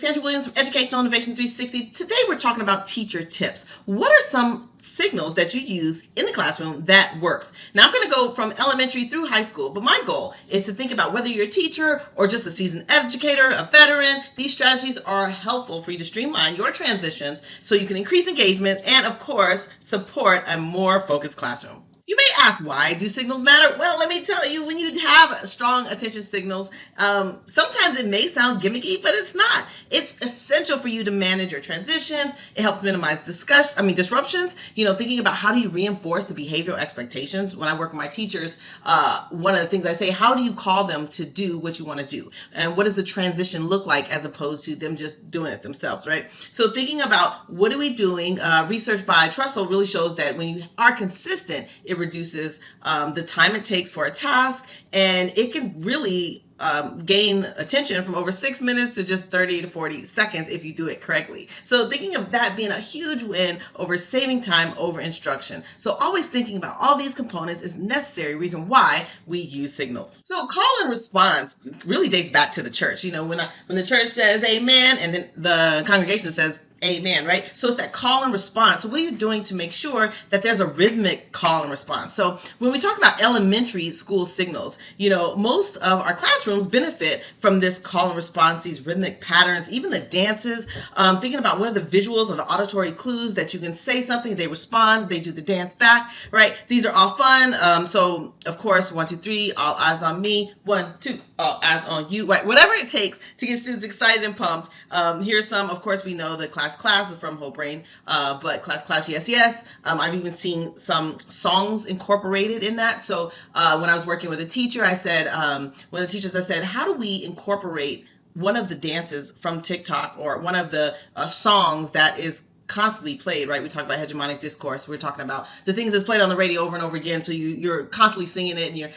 Sandra Williams from Educational Innovation 360. Today we're talking about teacher tips. What are some signals that you use in the classroom that works? Now I'm going to go from elementary through high school, but my goal is to think about whether you're a teacher or just a seasoned educator, a veteran. These strategies are helpful for you to streamline your transitions so you can increase engagement and, of course, support a more focused classroom. You may ask, why do signals matter? Well, let me tell you, when you have strong attention signals, sometimes it may sound gimmicky, but it's not. It's essential for you to manage your transitions. It helps minimize disruptions. Thinking about how do you reinforce the behavioral expectations. When I work with my teachers, one of the things I say, how do you call them to do what you want to do? And what does the transition look like as opposed to them just doing it themselves, right? So thinking about what are we doing, research by Trussell really shows that when you are consistent, it reduces the time it takes for a task, and it can really gain attention from over 6 minutes to just 30 to 40 seconds if you do it correctly. So thinking of that being a huge win over saving time over instruction. So always thinking about all these components is necessary reason why we use signals. So call and response really dates back to the church. When the church says amen and then the congregation says amen, right? So it's that call and response. So what are you doing to make sure that there's a rhythmic call and response? So when we talk about elementary school signals, most of our classrooms benefit from this call and response, these rhythmic patterns, even the dances, thinking about what are the visuals or the auditory clues that you can say something, they respond, they do the dance back, right? These are all fun. So of course, 1, 2, 3, all eyes on me, 1, 2, all eyes on you, right? Whatever it takes to get students excited and pumped. Here's some, of course, we know the class is from Whole Brain, but class, yes, yes. I've even seen some songs incorporated in that. So when I was working with a teacher, I said, how do we incorporate one of the dances from TikTok or one of the songs that is constantly played, right? We talk about hegemonic discourse. We're talking about the things that's played on the radio over and over again. So you're constantly singing it and you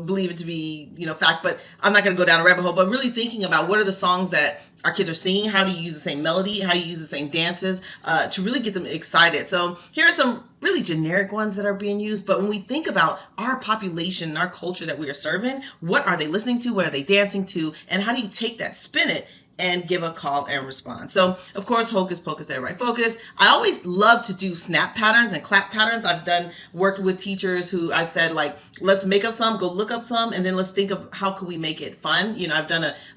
believe it to be, fact, but I'm not going to go down a rabbit hole, but really thinking about what are the songs that our kids are singing, how do you use the same melody, how do you use the same dances to really get them excited. So here are some really generic ones that are being used, but when we think about our population, our culture that we are serving, what are they listening to, what are they dancing to, and how do you take that, spin it, and give a call and response. So, of course, hocus pocus, everybody focus. I always love to do snap patterns and clap patterns. I've worked with teachers who I've said, let's make up some, go look up some, and then let's think of how can we make it fun.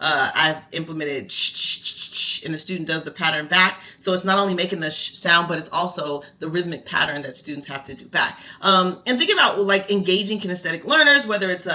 I've implemented shh, and the student does the pattern back. So it's not only making the sound, but it's also the rhythmic pattern that students have to do back. And think about engaging kinesthetic learners, whether it's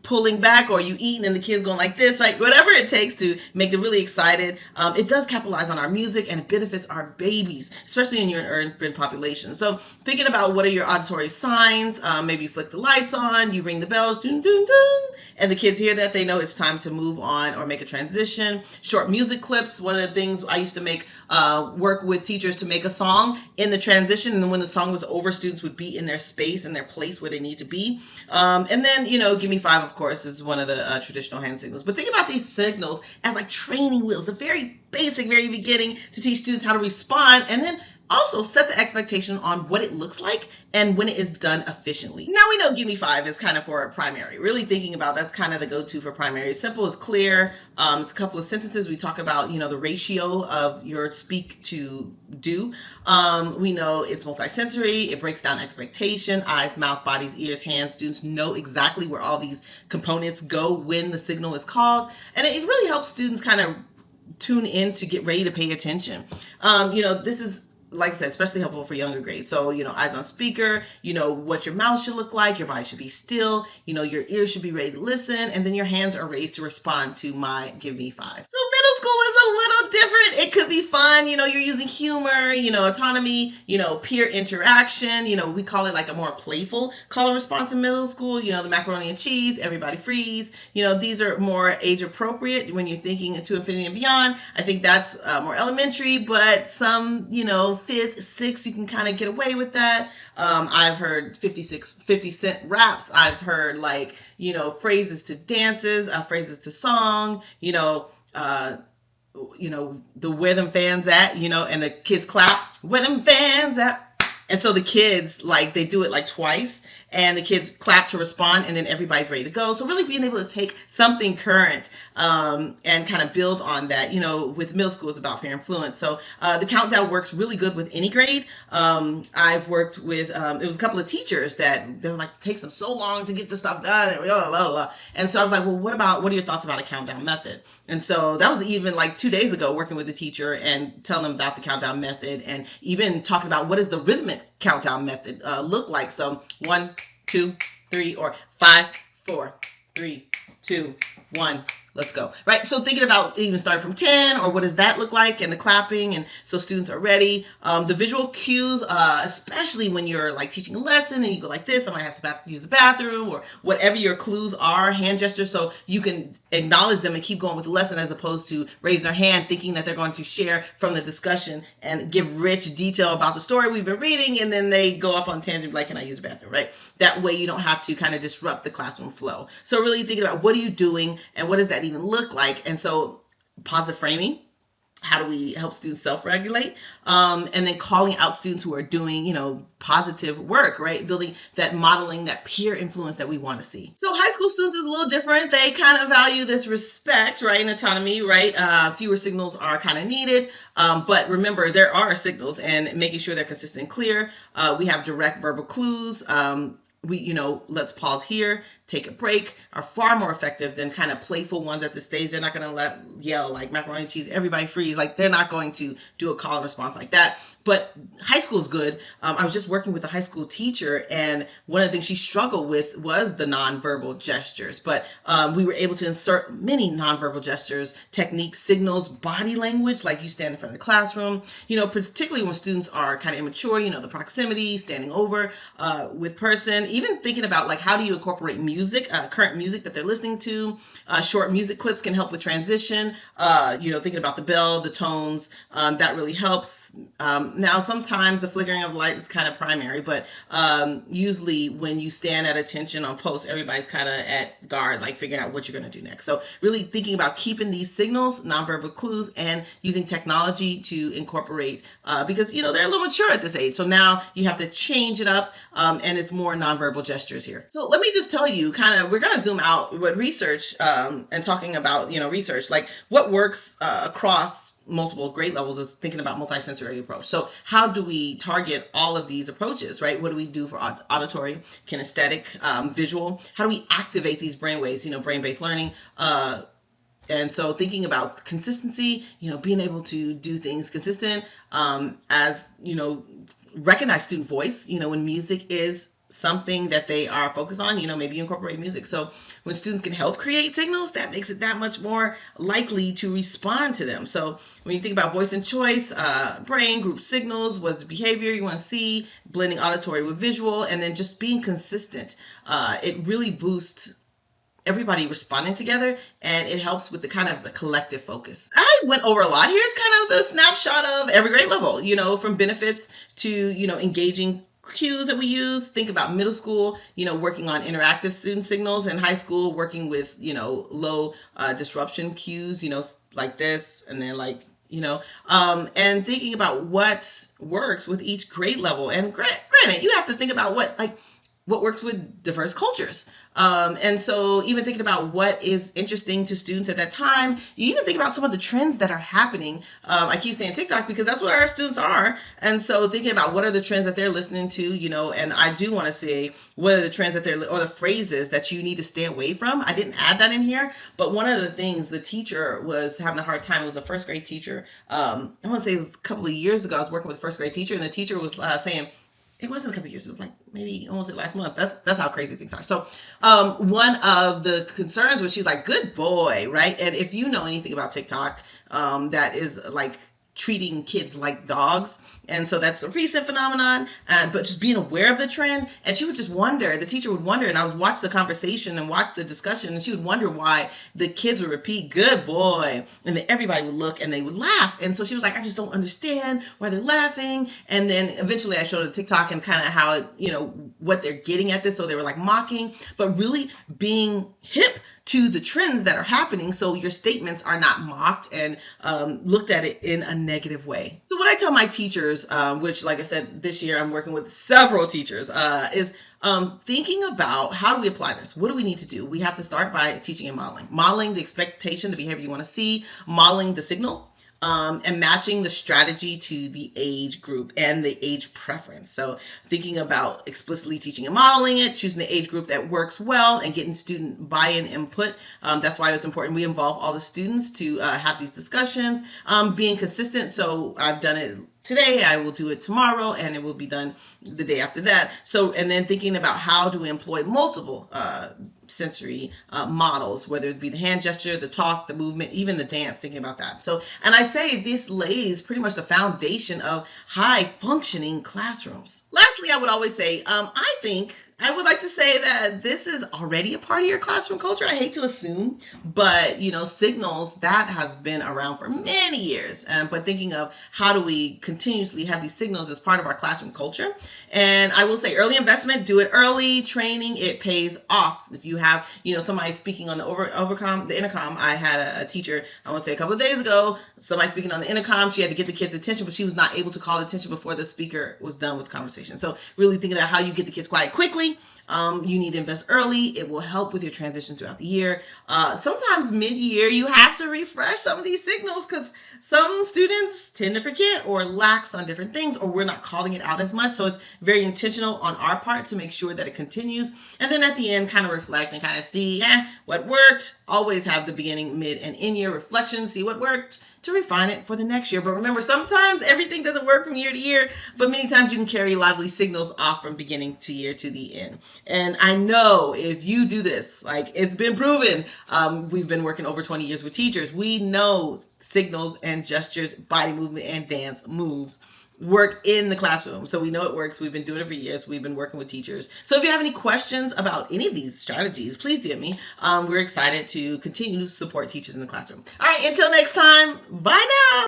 pulling back or you eating and the kids going like this, right? Whatever it takes to make them really excited. It does capitalize on our music and it benefits our babies, especially in your urban population. So thinking about what are your auditory signs, maybe you flick the lights on, you ring the bells, dun, dun, dun, and the kids hear that, they know it's time to move on or make a transition. Short music clips, one of the things I used to work with teachers to make a song in the transition, and then when the song was over, students would be in their space and their place where they need to be. And then, give me 5, of course, is one of the traditional hand signals. But think about these signals as training wheels, the very basic, very beginning to teach students how to respond, and then also set the expectation on what it looks like and when it is done efficiently. Now we know Give Me 5 is kind of for primary. Really thinking about that's kind of the go-to for primary. Simple is clear. It's a couple of sentences. We talk about, the ratio of your speak to do. We know it's multisensory. It breaks down expectation, eyes, mouth, bodies, ears, hands. Students know exactly where all these components go when the signal is called. And it really helps students kind of tune in to get ready to pay attention. This is, like I said, especially helpful for younger grades. So, eyes on speaker, what your mouth should look like, your body should be still, your ears should be ready to listen, and then your hands are raised to respond to my Give Me 5. So middle school is a little different. It could be fun. You're using humor, autonomy, peer interaction. We call it a more playful call and response in middle school. The macaroni and cheese, everybody freeze. These are more age appropriate when you're thinking to infinity and beyond. I think that's more elementary, but some, 5th, 6th, you can kind of get away with that. I've heard 50 Cent raps. I've heard phrases to dances, phrases to song, the where them fans at, and the kids clap, where them fans at. And so the kids, they do it twice. and the kids clap to respond, and then everybody's ready to go. So really being able to take something current and kind of build on that. With middle school, it's about peer influence. So the countdown works really good with any grade. I've worked with, it was a couple of teachers that they're like, it takes them so long to get this stuff done, and blah, blah, blah. And so I was like, well, what are your thoughts about a countdown method? And so that was even like 2 days ago, working with a teacher and telling them about the countdown method, and even talking about what does the rhythmic countdown method look like. So 1, 2, 3, or 5, 4, 3, 2, 1. Let's go. Right. So thinking about even starting from 10, or what does that look like, and the clapping, and so students are ready. The visual cues, especially when you're like teaching a lesson and you go like this, somebody has to use the bathroom, or whatever your clues are, hand gestures, so you can acknowledge them and keep going with the lesson, as opposed to raise their hand thinking that they're going to share from the discussion and give rich detail about the story we've been reading, and then they go off on tangent like, can I use the bathroom, right? That way you don't have to kind of disrupt the classroom flow. So really thinking about what are you doing, and what does that even look like? And so positive framing, how do we help students self-regulate? And then calling out students who are doing, positive work, right? Building that, modeling that peer influence that we want to see. So high school students is a little different. They kind of value this respect, right? And autonomy, right? Fewer signals are kind of needed. But remember, there are signals, and making sure they're consistent and clear. We have direct verbal clues. Let's pause here, take a break, are far more effective than kind of playful ones at the stage. They're not going to yell like macaroni and cheese, everybody freeze. Like, they're not going to do a call and response like that. But high school is good. I was just working with a high school teacher, and one of the things she struggled with was the nonverbal gestures. But we were able to insert many nonverbal gestures, techniques, signals, body language, like you stand in front of the classroom, particularly when students are kind of immature, the proximity, standing over with person, even thinking about like, how do you incorporate music, current music that they're listening to. Short music clips can help with transition, thinking about the bell, the tones, that really helps. Now, sometimes the flickering of light is kind of primary, but usually when you stand at attention on post, everybody's kind of at guard, like figuring out what you're going to do next. So really thinking about keeping these signals, nonverbal clues, and using technology to incorporate, because, they're a little mature at this age. So now you have to change it up, and it's more nonverbal gestures here. So let me just tell you we're going to zoom out with research, and talking about, research, like what works across multiple grade levels is thinking about multisensory approach. So how do we target all of these approaches, right? What do we do for auditory, kinesthetic, visual? How do we activate these brainwaves, brain-based learning? And so thinking about consistency, being able to do things consistent, recognize student voice, when music is something that they are focused on, maybe you incorporate music. So when students can help create signals, that makes it that much more likely to respond to them. So when you think about voice and choice, brain, group signals, what's behavior you want to see, blending auditory with visual, and then just being consistent, it really boosts everybody responding together, and it helps with the kind of the collective focus. I went over a lot. Here's kind of the snapshot of every grade level, from benefits to, engaging cues that we use. Think about middle school, working on interactive student signals, and high school working with, low disruption cues, like this, and then like, and thinking about what works with each grade level. And granted, you have to think about what works with diverse cultures. And so even thinking about what is interesting to students at that time, you even think about some of the trends that are happening. I keep saying TikTok because that's what our students are. And so thinking about what are the trends that they're listening to, and I do want to say what are the trends that or the phrases that you need to stay away from. I didn't add that in here, but one of the things the teacher was having a hard time, it was a first grade teacher. I want to say it was a couple of years ago, I was working with a first grade teacher, and the teacher was saying, it wasn't a couple of years. It was like maybe almost last month. That's how crazy things are. So one of the concerns was she's like, good boy, right? And if you know anything about TikTok, that is like treating kids like dogs. And so that's a recent phenomenon, but just being aware of the trend. And she would just wonder, the teacher would wonder, and I would watch the conversation and watch the discussion, and she would wonder why the kids would repeat, good boy. And then everybody would look and they would laugh. And so she was like, I just don't understand why they're laughing. And then eventually I showed her TikTok and kind of how, what they're getting at this. So they were like mocking, but really being hip to the trends that are happening, so your statements are not mocked and looked at it in a negative way. So what I tell my teachers, which like I said, this year I'm working with several teachers, is thinking about how do we apply this? What do we need to do? We have to start by teaching and modeling. Modeling the expectation, the behavior you want to see, modeling the signal, and matching the strategy to the age group and the age preference. So thinking about explicitly teaching and modeling it, choosing the age group that works well, and getting student buy-in input. That's why it's important we involve all the students to have these discussions, being consistent. So I've done it today, I will do it tomorrow, and it will be done the day after that. So, and then thinking about how do we employ multiple sensory models, whether it be the hand gesture, the talk, the movement, even the dance, thinking about that. So, and I say this lays pretty much the foundation of high functioning classrooms. Lastly, I would always say, I would like to say that this is already a part of your classroom culture. I hate to assume, but signals, that has been around for many years. But thinking of how do we continuously have these signals as part of our classroom culture. And I will say early investment, do it early, training, it pays off. If you have, somebody speaking on the intercom, I had a teacher, I want to say a couple of days ago, somebody speaking on the intercom, she had to get the kids' attention, but she was not able to call attention before the speaker was done with the conversation. So really thinking about how you get the kids quiet quickly. You need to invest early. It will help with your transition throughout the year. Sometimes mid-year, you have to refresh some of these signals because some students tend to forget or lax on different things, or we're not calling it out as much. So it's very intentional on our part to make sure that it continues. And then at the end, kind of reflect and kind of see what worked. Always have the beginning, mid, and in-year reflection. See what worked to refine it for the next year. But remember, sometimes everything doesn't work from year to year, but many times you can carry a lot of these signals off from beginning to year to the end. And I know if you do this, like it's been proven, we've been working over 20 years with teachers. We know signals and gestures, body movement and dance moves work in the classroom. So we know it works. We've been doing it for years. We've been working with teachers. So if you have any questions about any of these strategies, please DM me. We're excited to continue to support teachers in the classroom. All right, until next time.